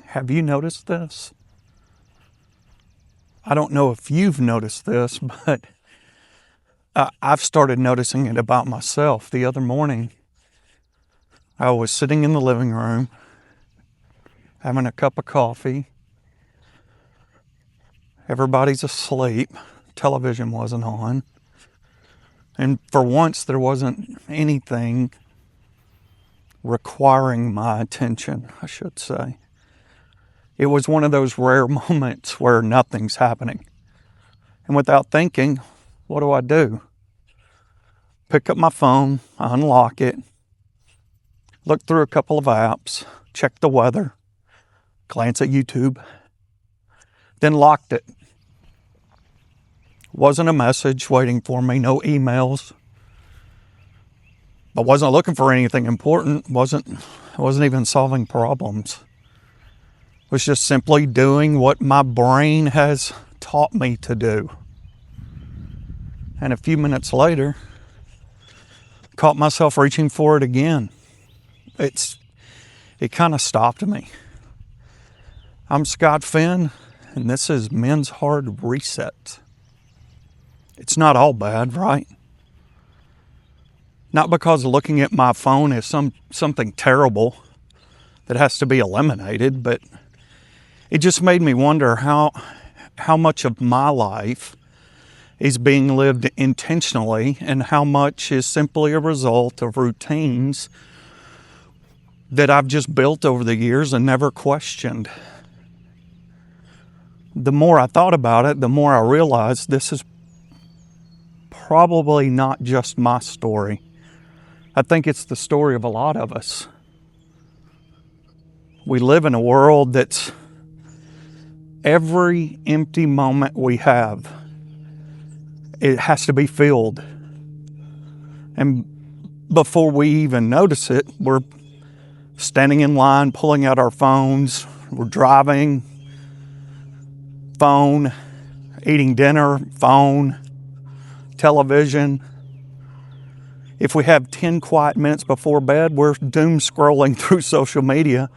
have you noticed this? I don't know if you've noticed this, but I've started noticing it about myself. The other morning, I was sitting in the living room, having a cup of coffee. Everybody's asleep. Television wasn't on. And for once, there wasn't anything requiring my attention, I should say. It was one of those rare moments where nothing's happening. And without thinking, what do? Pick up my phone, unlock it, look through a couple of apps, check the weather, glance at YouTube, then locked it. Wasn't a message waiting for me, no emails. I wasn't looking for anything important, wasn't even solving problems. Was just simply doing what my brain has taught me to do. And a few minutes later, caught myself reaching for it again. It kind of stopped me. I'm Scott Finn, and this is Men's Hard Reset. It's not all bad, right? Not because looking at my phone is something terrible that has to be eliminated, but it just made me wonder how much of my life is being lived intentionally and how much is simply a result of routines that I've just built over the years and never questioned. The more I thought about it, the more I realized this is probably not just my story. I think it's the story of a lot of us. We live in a world that's every empty moment we have, it has to be filled. And before we even notice it, we're standing in line, pulling out our phones, we're driving, phone, eating dinner, phone, television. If we have 10 quiet minutes before bed, we're doom scrolling through social media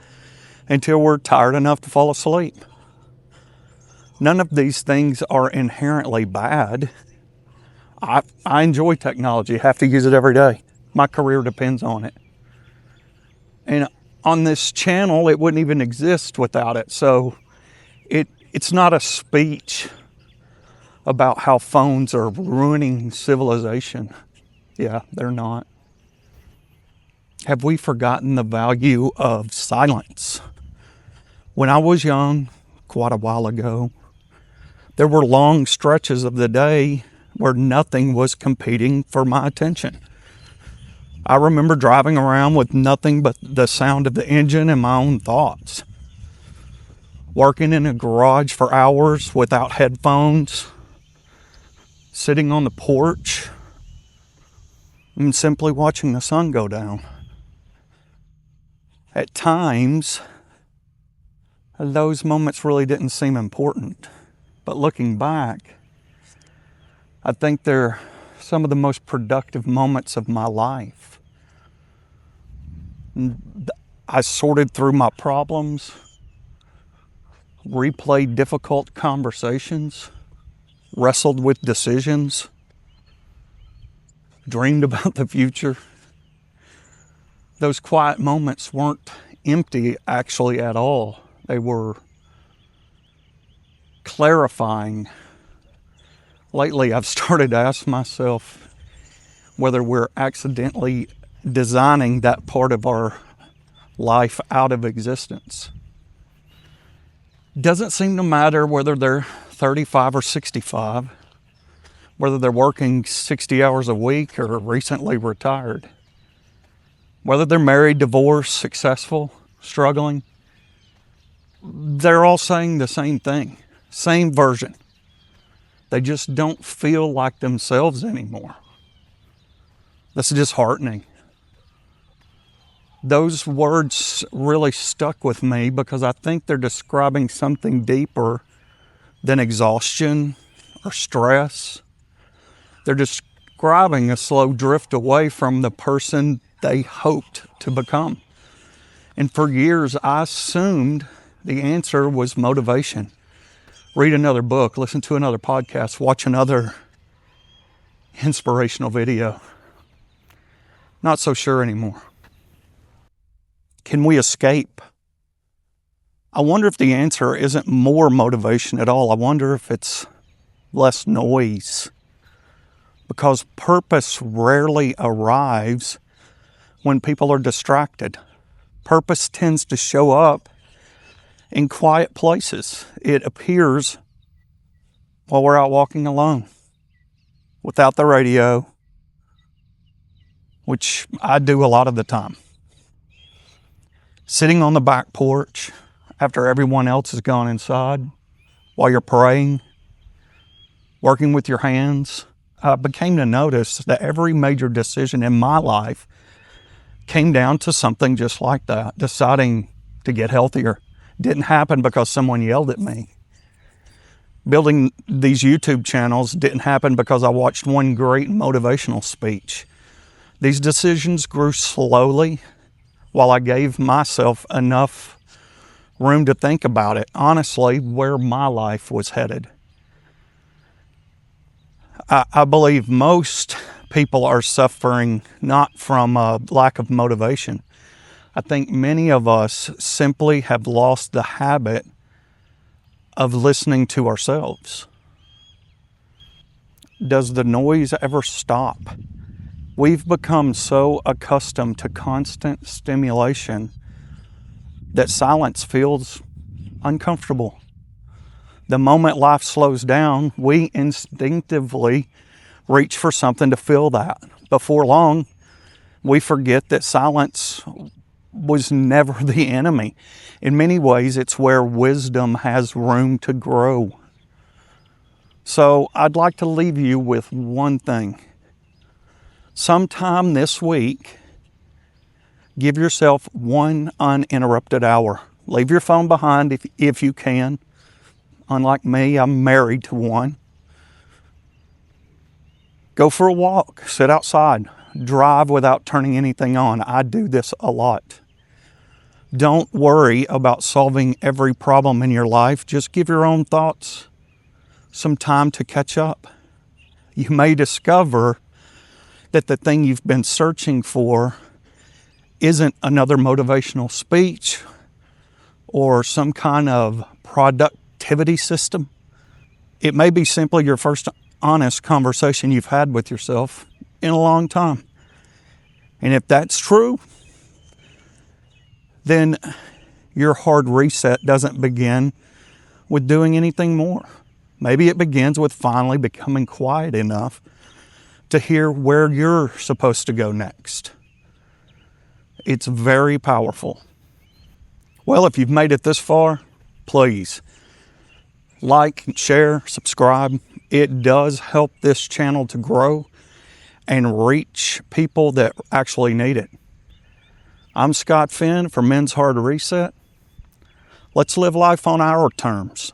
until we're tired enough to fall asleep. None of these things are inherently bad. I enjoy technology, have to use it every day. My career depends on it. And on this channel, it wouldn't even exist without it. So it's not a speech about how phones are ruining civilization. Yeah, they're not. Have we forgotten the value of silence? When I was young, quite a while ago, there were long stretches of the day where nothing was competing for my attention. I remember driving around with nothing but the sound of the engine and my own thoughts. Working in a garage for hours without headphones, sitting on the porch, and simply watching the sun go down. At times, those moments really didn't seem important. But looking back, I think they're some of the most productive moments of my life. I sorted through my problems, replayed difficult conversations, wrestled with decisions, dreamed about the future. Those quiet moments weren't empty actually at all. They were clarifying. Lately, I've started to ask myself whether we're accidentally designing that part of our life out of existence. Doesn't seem to matter whether they're 35 or 65, whether they're working 60 hours a week or recently retired, whether they're married, divorced, successful, struggling. They're all saying the same thing, same version. They just don't feel like themselves anymore. That's disheartening. Those words really stuck with me because I think they're describing something deeper than exhaustion or stress. They're describing a slow drift away from the person they hoped to become. And for years, I assumed The answer was motivation. Read another book, listen to another podcast, watch another inspirational video. Not so sure anymore. Can we escape? I wonder if the answer isn't more motivation at all. I wonder if it's less noise. Because purpose rarely arrives when people are distracted. Purpose tends to show up in quiet places. It appears while we're out walking alone, without the radio, which I do a lot of the time. Sitting on the back porch after everyone else has gone inside, while you're praying, working with your hands. I became to notice that every major decision in my life came down to something just like that. Deciding to get healthier didn't happen because someone yelled at me. Building these YouTube channels didn't happen because I watched one great motivational speech. These decisions grew slowly while I gave myself enough room to think about it, honestly, where my life was headed. I believe most people are suffering not from a lack of motivation. I think many of us simply have lost the habit of listening to ourselves. Does the noise ever stop? We've become so accustomed to constant stimulation that silence feels uncomfortable. The moment life slows down, we instinctively reach for something to fill that. Before long, we forget that silence was never the enemy. In many ways, it's where wisdom has room to grow. So I'd like to leave you with one thing. Sometime this week, give yourself one uninterrupted hour. Leave your phone behind if you can. Unlike me, I'm married to one. Go for a walk, sit outside, drive without turning anything on. I do this a lot. Don't worry about solving every problem in your life. Just give your own thoughts some time to catch up. You may discover that the thing you've been searching for isn't another motivational speech or some kind of productivity system. It may be simply your first honest conversation you've had with yourself in a long time. And if that's true, then your hard reset doesn't begin with doing anything more. Maybe it begins with finally becoming quiet enough to hear where you're supposed to go next. It's very powerful. Well, if you've made it this far, please like, share, subscribe. It does help this channel to grow and reach people that actually need it. I'm Scott Finn for Men's Hard Reset. Let's live life on our terms.